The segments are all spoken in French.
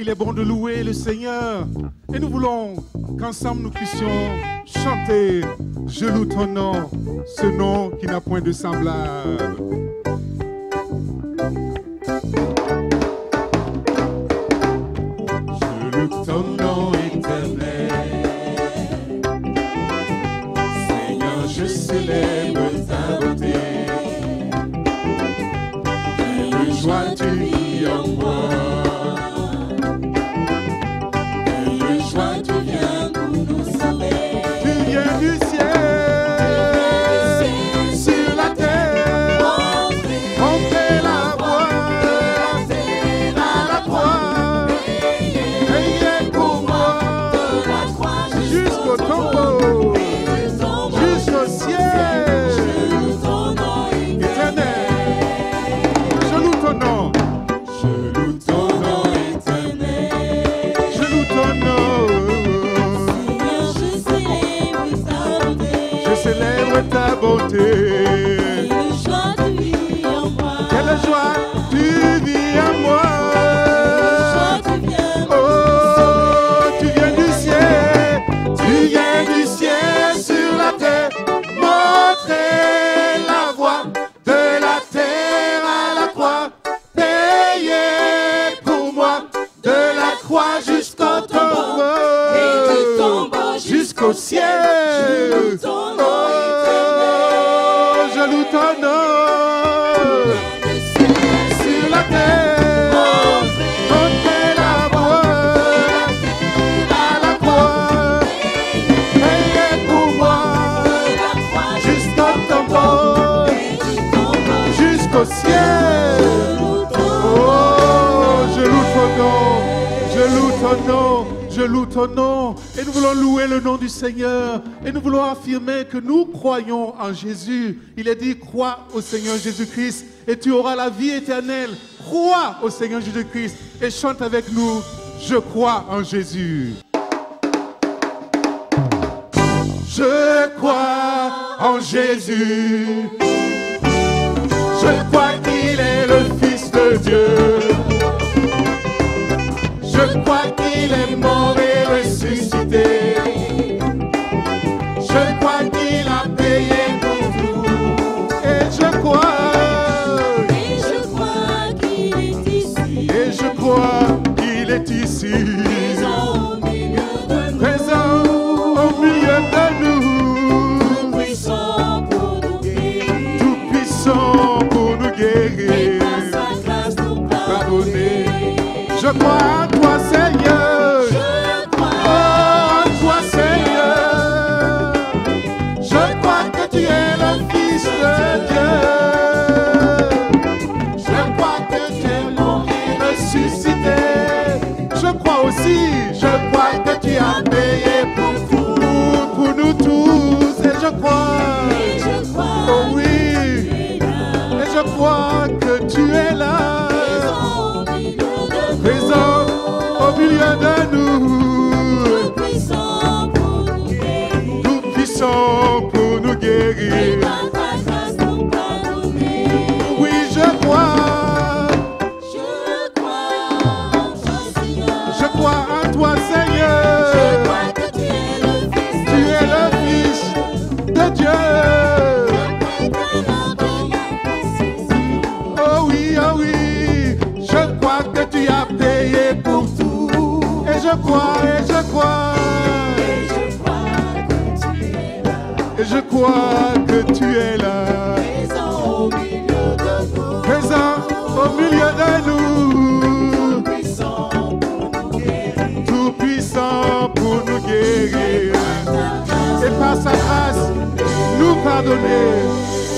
Il est bon de louer le Seigneur. Et nous voulons qu'ensemble nous puissions chanter « Je loue ton nom », ce nom qui n'a point de semblable. Je loue ton nom éternel. Seigneur, je célèbre ta beauté. Quelle joie tu vis en moi. Ta beauté. Quelle joie tu vis en moi. Quelle joie tu vis en moi. Oh, tu viens du ciel. Tu viens du ciel sur la terre. Montrer la voie de la terre à la croix. Payer pour moi de la croix jusqu'au tombeau. Et du tombeau jusqu'au ciel. Je loue ton nom sur la terre, montrer la voie à la croix, payer pour moi jusqu'au tombeau, jusqu'au ciel. Oh, je loue ton nom, je loue ton nom. Je loue ton nom et nous voulons louer le nom du Seigneur et nous voulons affirmer que nous croyons en Jésus. Il est dit, crois au Seigneur Jésus-Christ et tu auras la vie éternelle. Crois au Seigneur Jésus-Christ et chante avec nous, je crois en Jésus. Je crois en Jésus. Je crois qu'il est le Fils de Dieu. Je crois qu'il est mort et ressuscité. Je crois qu'il a payé pour tout. Et je crois qu'il est ici. Et je crois qu'il est ici. Présent au milieu de nous. Tout puissant pour nous guérir. Tout puissant pour nous guérir. Et par sa grâce nous pardonner. Je crois en toi, Seigneur. Je crois en toi, Seigneur. Je crois que tu es le Fils de Dieu. Je crois que tu es mort et ressuscité. Je crois aussi, je crois que tu as payé pour nous tous. Et je crois, oh oui, et je crois que tu es là. Présent au milieu de nous. Tout puissant pour nous guérir. Tout puissant pour nous guérir. Et par ta grâce nous pardonner. Oui, je crois. Je crois en toi, Seigneur. Je crois en toi, Seigneur. Je crois que tu es le Fils. Tu es le Fils de Dieu. Oh oui, oh oui. Je crois que tu as payé pour tout. Et je crois, et je crois. Et je crois que tu es là. Et je crois que tu es là. Présent au milieu de nous. Présent au milieu de nous. Tout puissant pour nous guérir. Tout puissant pour nous guérir. Et par sa grâce, nous pardonner.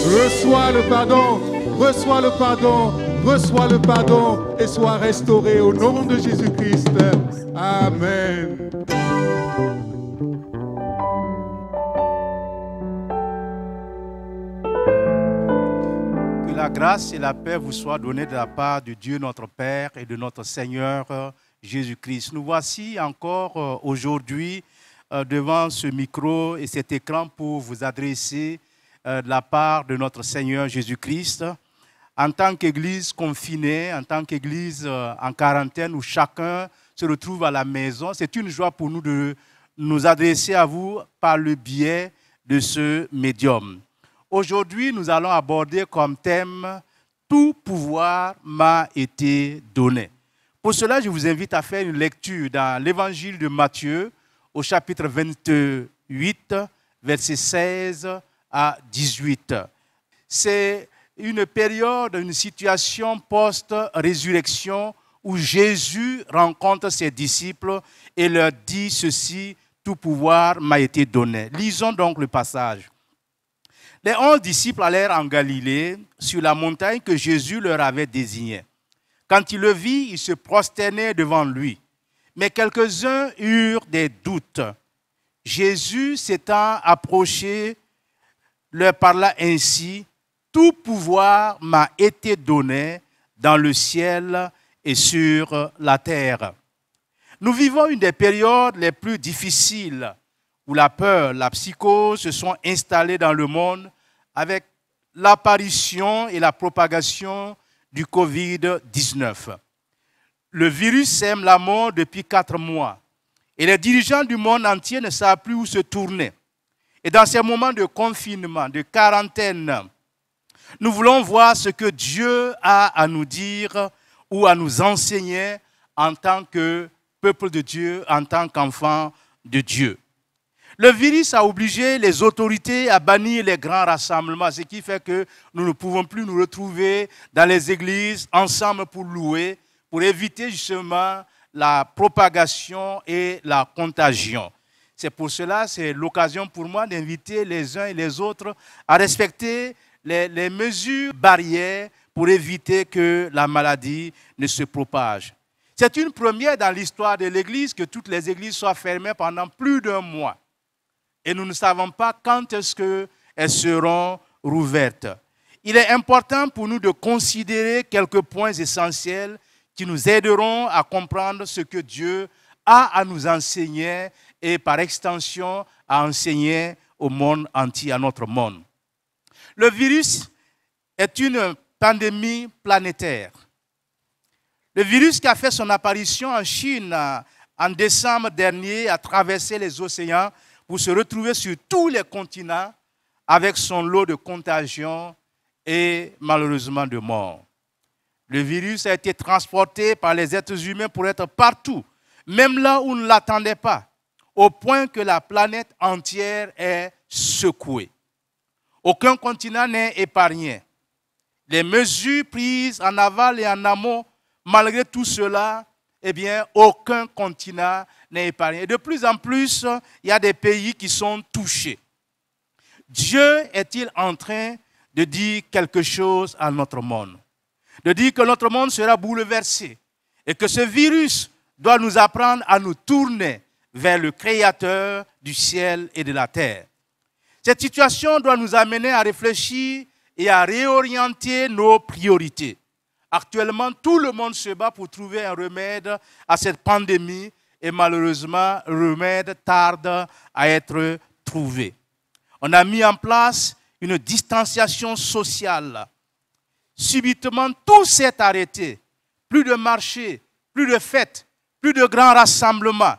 Reçois le pardon. Reçois le pardon. Reçois le pardon et sois restauré au nom de Jésus-Christ. Amen. Que la grâce et la paix vous soient données de la part de Dieu notre Père et de notre Seigneur Jésus-Christ. Nous voici encore aujourd'hui devant ce micro et cet écran pour vous adresser de la part de notre Seigneur Jésus-Christ. En tant qu'Église confinée, en tant qu'Église en quarantaine où chacun se retrouvent à la maison. C'est une joie pour nous de nous adresser à vous par le biais de ce médium. Aujourd'hui, nous allons aborder comme thème « Tout pouvoir m'a été donné ». Pour cela, je vous invite à faire une lecture dans l'évangile de Matthieu au chapitre 28, versets 16 à 18. C'est une période, une situation post-résurrection où Jésus rencontre ses disciples et leur dit ceci, « Tout pouvoir m'a été donné ». Lisons donc le passage. Les 11 disciples allèrent en Galilée, sur la montagne que Jésus leur avait désignée. Quand ils le virent, ils se prosternaient devant lui. Mais quelques-uns eurent des doutes. Jésus s'étant approché, leur parla ainsi, « Tout pouvoir m'a été donné dans le ciel et sur la terre. » Nous vivons une des périodes les plus difficiles où la peur, la psychose se sont installées dans le monde avec l'apparition et la propagation du Covid-19. Le virus sème la mort depuis 4 mois et les dirigeants du monde entier ne savent plus où se tourner. Et dans ces moments de confinement, de quarantaine, nous voulons voir ce que Dieu a à nous dire ou à nous enseigner en tant que peuple de Dieu, en tant qu'enfant de Dieu. Le virus a obligé les autorités à bannir les grands rassemblements, ce qui fait que nous ne pouvons plus nous retrouver dans les églises ensemble pour louer, pour éviter justement la propagation et la contagion. C'est pour cela, c'est l'occasion pour moi d'inviter les uns et les autres à respecter les mesures barrières pour éviter que la maladie ne se propage. C'est une première dans l'histoire de l'Église que toutes les églises soient fermées pendant plus d'1 mois. Et nous ne savons pas quand est-ce qu'elles seront rouvertes. Il est important pour nous de considérer quelques points essentiels qui nous aideront à comprendre ce que Dieu a à nous enseigner et par extension à enseigner au monde entier, à notre monde. Le virus est une pandémie planétaire. Le virus qui a fait son apparition en Chine en décembre dernier a traversé les océans pour se retrouver sur tous les continents avec son lot de contagions et malheureusement de morts. Le virus a été transporté par les êtres humains pour être partout, même là où on ne l'attendait pas, au point que la planète entière est secouée. Aucun continent n'est épargné. Les mesures prises en aval et en amont, malgré tout cela, eh bien, aucun continent n'est épargné. Et de plus en plus, il y a des pays qui sont touchés. Dieu est-il en train de dire quelque chose à notre monde? De dire que notre monde sera bouleversé et que ce virus doit nous apprendre à nous tourner vers le Créateur du ciel et de la terre. Cette situation doit nous amener à réfléchir et à réorienter nos priorités. Actuellement, tout le monde se bat pour trouver un remède à cette pandémie et malheureusement, le remède tarde à être trouvé. On a mis en place une distanciation sociale. Subitement, tout s'est arrêté. Plus de marchés, plus de fêtes, plus de grands rassemblements.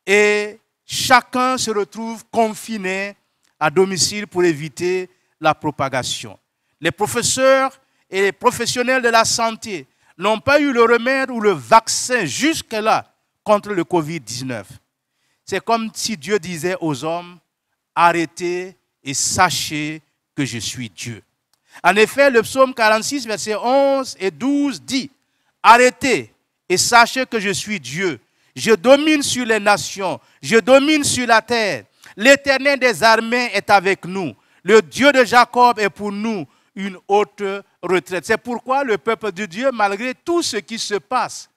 Et chacun se retrouve confiné à domicile pour éviter la propagation. Les professeurs et les professionnels de la santé n'ont pas eu le remède ou le vaccin jusque-là contre le Covid-19. C'est comme si Dieu disait aux hommes, arrêtez et sachez que je suis Dieu. En effet, le psaume 46, versets 11 et 12 dit, arrêtez et sachez que je suis Dieu. Je domine sur les nations, je domine sur la terre. L'Éternel des armées est avec nous. Le Dieu de Jacob est pour nous une haute retraite. C'est pourquoi le peuple de Dieu, malgré tout ce qui se passe,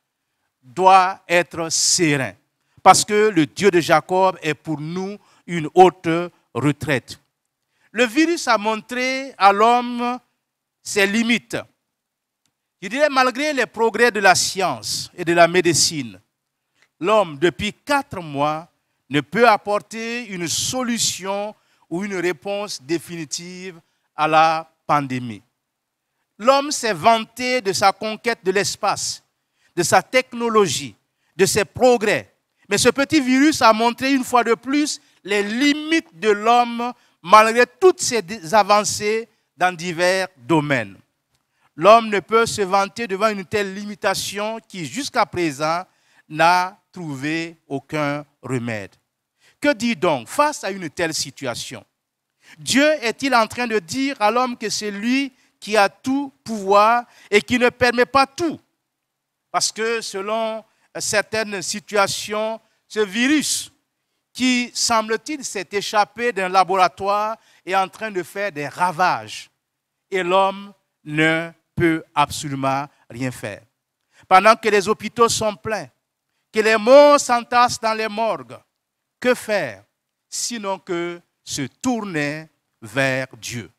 doit être serein. Parce que le Dieu de Jacob est pour nous une haute retraite. Le virus a montré à l'homme ses limites. Je dirais malgré les progrès de la science et de la médecine, l'homme, depuis 4 mois, ne peut apporter une solution ou une réponse définitive à la pandémie. L'homme s'est vanté de sa conquête de l'espace, de sa technologie, de ses progrès. Mais ce petit virus a montré une fois de plus les limites de l'homme malgré toutes ses avancées dans divers domaines. L'homme ne peut se vanter devant une telle limitation qui, jusqu'à présent, n'a trouvé aucun remède. Que dit donc face à une telle situation? Dieu est-il en train de dire à l'homme que c'est lui qui a tout pouvoir et qui ne permet pas tout? Parce que selon certaines situations, ce virus qui, semble-t-il, s'est échappé d'un laboratoire est en train de faire des ravages. Et l'homme ne peut absolument rien faire. Pendant que les hôpitaux sont pleins, que les morts s'entassent dans les morgues, que faire sinon que se tourner vers Dieu?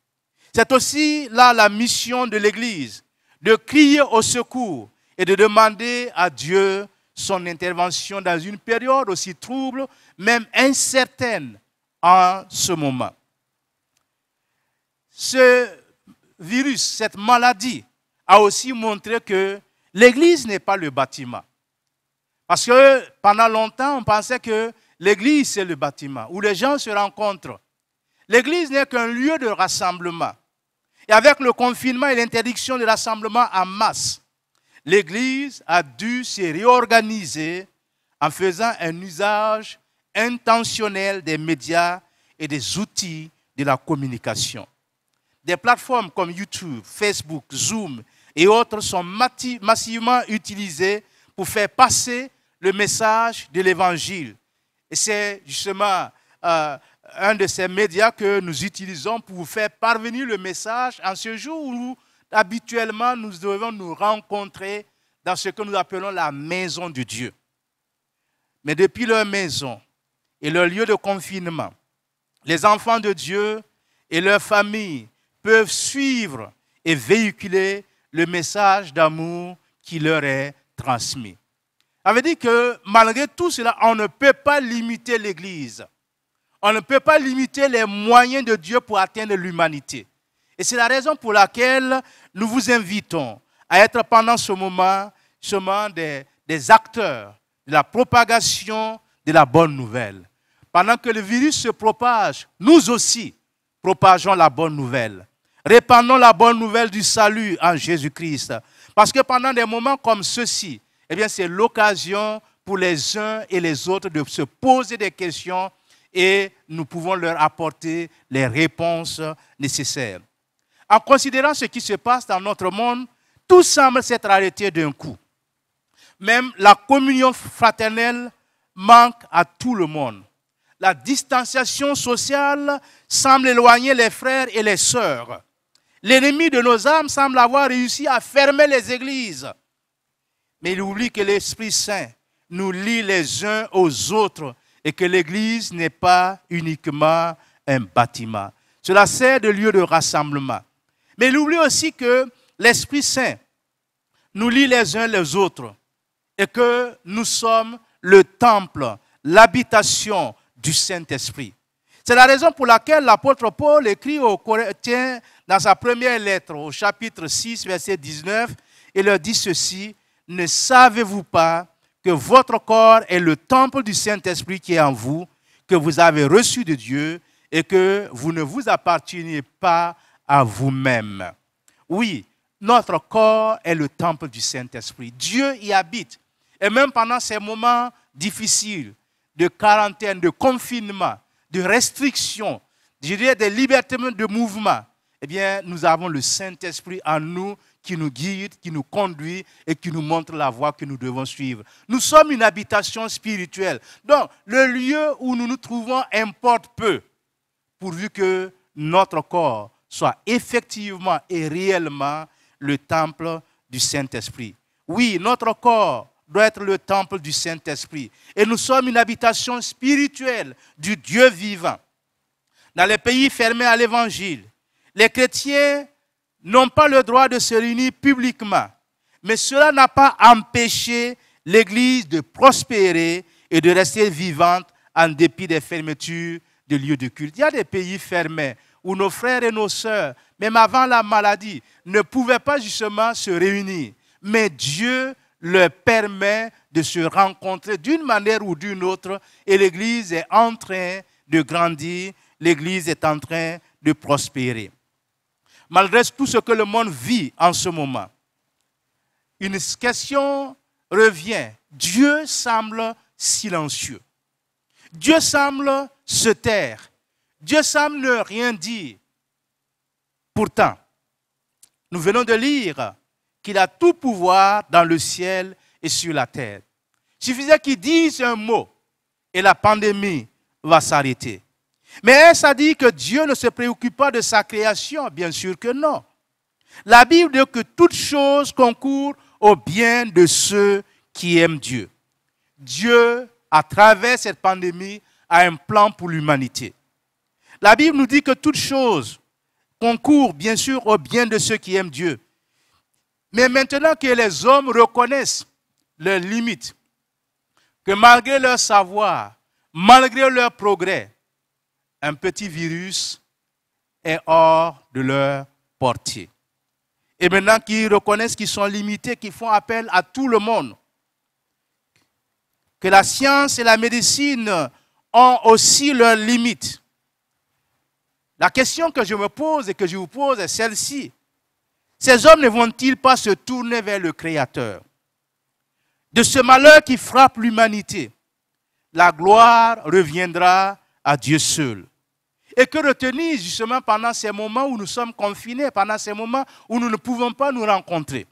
C'est aussi là la mission de l'Église, de crier au secours et de demander à Dieu son intervention dans une période aussi trouble, même incertaine en ce moment. Ce virus, cette maladie, a aussi montré que l'Église n'est pas le bâtiment. Parce que pendant longtemps, on pensait que l'Église, c'est le bâtiment où les gens se rencontrent. L'Église n'est qu'un lieu de rassemblement. Et avec le confinement et l'interdiction de rassemblement en masse, l'Église a dû se réorganiser en faisant un usage intentionnel des médias et des outils de la communication. Des plateformes comme YouTube, Facebook, Zoom et autres sont massivement utilisées pour faire passer le message de l'Évangile. Et c'est justement un de ces médias que nous utilisons pour vous faire parvenir le message en ce jour où habituellement nous devons nous rencontrer dans ce que nous appelons la maison de Dieu. Mais depuis leur maison et leur lieu de confinement, les enfants de Dieu et leurs familles peuvent suivre et véhiculer le message d'amour qui leur est transmis. Ça veut dire que malgré tout cela, on ne peut pas limiter l'Église. On ne peut pas limiter les moyens de Dieu pour atteindre l'humanité. Et c'est la raison pour laquelle nous vous invitons à être pendant ce moment des acteurs de la propagation de la bonne nouvelle. Pendant que le virus se propage, nous aussi propageons la bonne nouvelle. Répandons la bonne nouvelle du salut en Jésus-Christ. Parce que pendant des moments comme ceux-ci, eh bien, c'est l'occasion pour les uns et les autres de se poser des questions et nous pouvons leur apporter les réponses nécessaires. En considérant ce qui se passe dans notre monde, tout semble s'être arrêté d'un coup. Même la communion fraternelle manque à tout le monde. La distanciation sociale semble éloigner les frères et les sœurs. L'ennemi de nos âmes semble avoir réussi à fermer les églises. Mais il oublie que l'Esprit Saint nous lie les uns aux autres et que l'église n'est pas uniquement un bâtiment. Cela sert de lieu de rassemblement. Mais il oublie aussi que l'Esprit Saint nous lie les uns les autres et que nous sommes le temple, l'habitation du Saint-Esprit. C'est la raison pour laquelle l'apôtre Paul écrit aux Corinthiens dans sa première lettre, au chapitre 6, verset 19, et leur dit ceci: « Ne savez-vous pas que votre corps est le temple du Saint-Esprit qui est en vous, que vous avez reçu de Dieu et que vous ne vous appartenez pas à vous-même. » Oui, notre corps est le temple du Saint-Esprit. Dieu y habite. Et même pendant ces moments difficiles de quarantaine, de confinement, de restriction, je dirais des libertés de mouvement, eh bien, nous avons le Saint-Esprit en nous qui nous guide, qui nous conduit et qui nous montre la voie que nous devons suivre. Nous sommes une habitation spirituelle. Donc, le lieu où nous nous trouvons importe peu, pourvu que notre corps soit effectivement et réellement le temple du Saint-Esprit. Oui, notre corps doit être le temple du Saint-Esprit. Et nous sommes une habitation spirituelle du Dieu vivant. Dans les pays fermés à l'Évangile, les chrétiens n'ont pas le droit de se réunir publiquement. Mais cela n'a pas empêché l'Église de prospérer et de rester vivante en dépit des fermetures de lieux de culte. Il y a des pays fermés où nos frères et nos sœurs, même avant la maladie, ne pouvaient pas justement se réunir. Mais Dieu leur permet de se rencontrer d'une manière ou d'une autre et l'Église est en train de grandir, l'Église est en train de prospérer. Malgré tout ce que le monde vit en ce moment, une question revient. Dieu semble silencieux. Dieu semble se taire. Dieu semble ne rien dire. Pourtant, nous venons de lire qu'il a tout pouvoir dans le ciel et sur la terre. Il suffisait qu'il dise un mot et la pandémie va s'arrêter. Mais est-ce à dire que Dieu ne se préoccupe pas de sa création? Bien sûr que non. La Bible dit que toute chose concourt au bien de ceux qui aiment Dieu. Dieu, à travers cette pandémie, a un plan pour l'humanité. La Bible nous dit que toute chose concourt bien sûr au bien de ceux qui aiment Dieu. Mais maintenant que les hommes reconnaissent leurs limites, que malgré leur savoir, malgré leur progrès, un petit virus est hors de leur portée. Et maintenant qu'ils reconnaissent qu'ils sont limités, qu'ils font appel à tout le monde, que la science et la médecine ont aussi leurs limites. La question que je me pose et que je vous pose est celle-ci. Ces hommes ne vont-ils pas se tourner vers le Créateur? De ce malheur qui frappe l'humanité, la gloire reviendra à Dieu seul. Et que retenir justement pendant ces moments où nous sommes confinés, pendant ces moments où nous ne pouvons pas nous rencontrer?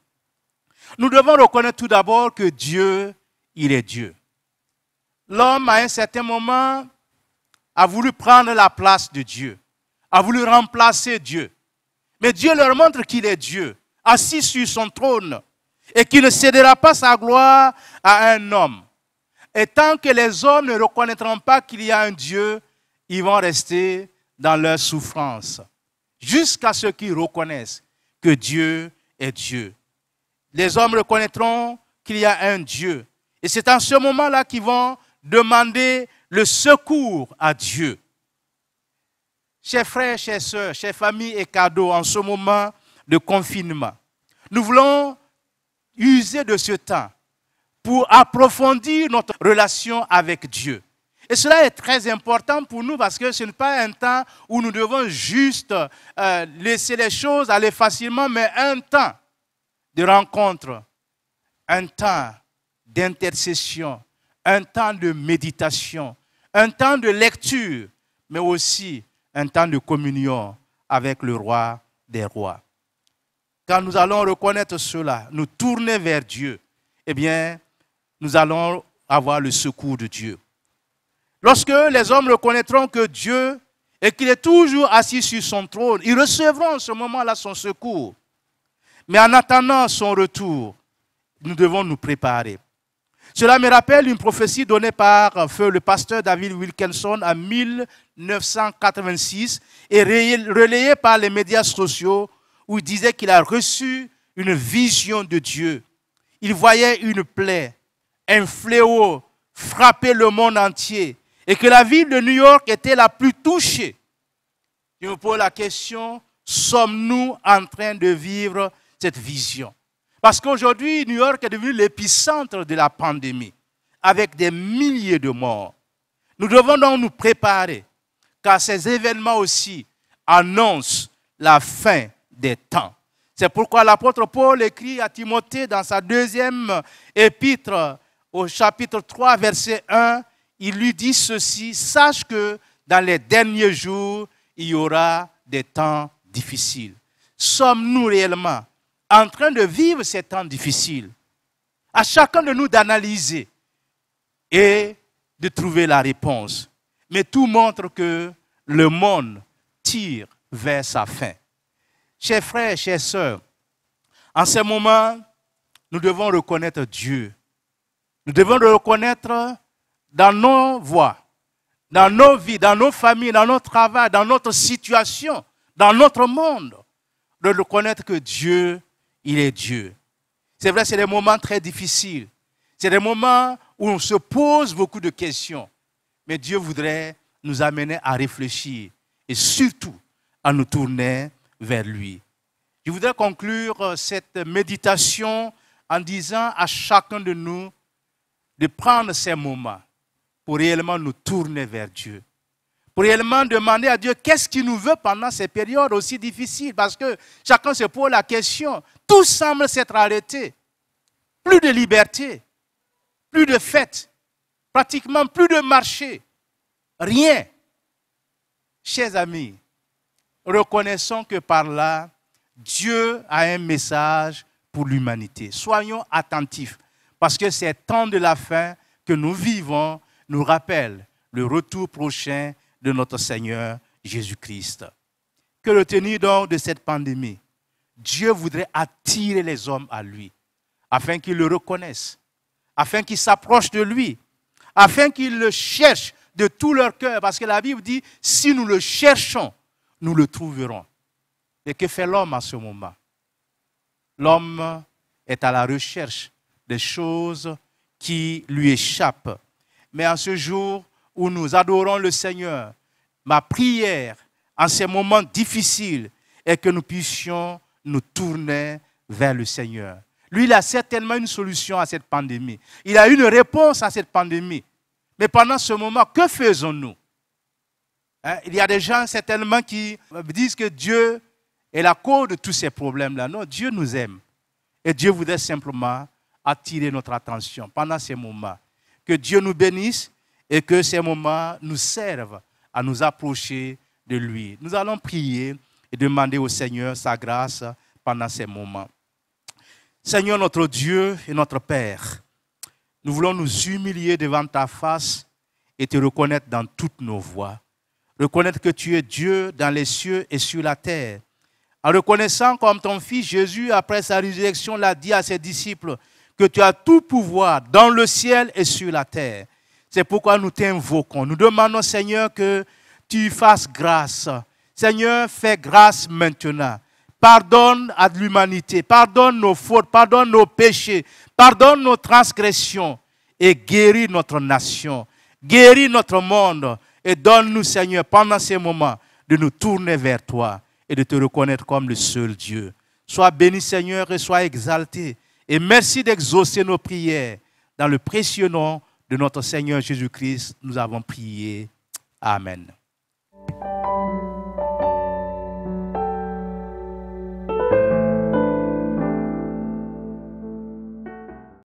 Nous devons reconnaître tout d'abord que Dieu, il est Dieu. L'homme, à un certain moment, a voulu prendre la place de Dieu, a voulu remplacer Dieu. Mais Dieu leur montre qu'il est Dieu, assis sur son trône, et qu'il ne cédera pas sa gloire à un homme. Et tant que les hommes ne reconnaîtront pas qu'il y a un Dieu, ils vont rester dans leur souffrance, jusqu'à ce qu'ils reconnaissent que Dieu est Dieu. Les hommes reconnaîtront qu'il y a un Dieu. Et c'est en ce moment-là qu'ils vont demander le secours à Dieu. Chers frères, chères sœurs, chères familles et cadeaux, en ce moment de confinement, nous voulons user de ce temps pour approfondir notre relation avec Dieu. Et cela est très important pour nous parce que ce n'est pas un temps où nous devons juste laisser les choses aller facilement, mais un temps de rencontre, un temps d'intercession, un temps de méditation, un temps de lecture, mais aussi un temps de communion avec le roi des rois. Quand nous allons reconnaître cela, nous tourner vers Dieu, eh bien, nous allons avoir le secours de Dieu. Lorsque les hommes reconnaîtront que Dieu et qu'il est toujours assis sur son trône, ils recevront en ce moment-là son secours. Mais en attendant son retour, nous devons nous préparer. Cela me rappelle une prophétie donnée par feu le pasteur David Wilkerson en 1986 et relayée par les médias sociaux où il disait qu'il a reçu une vision de Dieu. Il voyait une plaie, un fléau frapper le monde entier et que la ville de New York était la plus touchée. Je me pose la question, sommes-nous en train de vivre cette vision? Parce qu'aujourd'hui, New York est devenu l'épicentre de la pandémie, avec des milliers de morts. Nous devons donc nous préparer, car ces événements aussi annoncent la fin des temps. C'est pourquoi l'apôtre Paul écrit à Timothée dans sa deuxième épître, au chapitre 3, verset 1, il lui dit ceci, « Sache que dans les derniers jours, il y aura des temps difficiles. » Sommes-nous réellement en train de vivre ces temps difficiles? À chacun de nous d'analyser et de trouver la réponse. Mais tout montre que le monde tire vers sa fin. Chers frères, chères sœurs, en ce moment, nous devons reconnaître Dieu. Nous devons le reconnaître dans nos voies, dans nos vies, dans nos familles, dans notre travail, dans notre situation, dans notre monde. De reconnaître que Dieu, il est Dieu. C'est vrai, c'est des moments très difficiles. C'est des moments où on se pose beaucoup de questions. Mais Dieu voudrait nous amener à réfléchir et surtout à nous tourner vers lui. Je voudrais conclure cette méditation en disant à chacun de nous de prendre ces moments pour réellement nous tourner vers Dieu. Pour réellement demander à Dieu qu'est-ce qu'il nous veut pendant ces périodes aussi difficiles. Parce que chacun se pose la question. Tout semble s'être arrêté. Plus de liberté, plus de fêtes, pratiquement plus de marché. Rien. Chers amis, reconnaissons que par là, Dieu a un message pour l'humanité. Soyons attentifs. Parce que ces temps de la fin que nous vivons nous rappellent le retour prochain de notre Seigneur Jésus-Christ. Que retenir donc de cette pandémie? Dieu voudrait attirer les hommes à lui, afin qu'ils le reconnaissent, afin qu'ils s'approchent de lui, afin qu'ils le cherchent de tout leur cœur. Parce que la Bible dit, si nous le cherchons, nous le trouverons. Et que fait l'homme à ce moment? L'homme est à la recherche des choses qui lui échappent. Mais en ce jour où nous adorons le Seigneur, ma prière en ces moments difficiles est que nous puissions nous tourner vers le Seigneur. Lui, il a certainement une solution à cette pandémie. Il a une réponse à cette pandémie. Mais pendant ce moment, que faisons-nous? Il y a des gens certainement qui disent que Dieu est la cause de tous ces problèmes-là. Non, Dieu nous aime. Et Dieu voudrait simplement attirer notre attention pendant ces moments. Que Dieu nous bénisse et que ces moments nous servent à nous approcher de lui. Nous allons prier et demander au Seigneur sa grâce pendant ces moments. Seigneur notre Dieu et notre Père, nous voulons nous humilier devant ta face et te reconnaître dans toutes nos voies. Reconnaître que tu es Dieu dans les cieux et sur la terre. En reconnaissant comme ton Fils Jésus, après sa résurrection, l'a dit à ses disciples, que tu as tout pouvoir dans le ciel et sur la terre. C'est pourquoi nous t'invoquons. Nous demandons, Seigneur, que tu fasses grâce. Seigneur, fais grâce maintenant. Pardonne à l'humanité. Pardonne nos fautes. Pardonne nos péchés. Pardonne nos transgressions. Et guéris notre nation. Guéris notre monde. Et donne-nous, Seigneur, pendant ces moments, de nous tourner vers toi et de te reconnaître comme le seul Dieu. Sois béni, Seigneur, et sois exalté. Et merci d'exaucer nos prières. Dans le précieux nom de notre Seigneur Jésus-Christ, nous avons prié. Amen.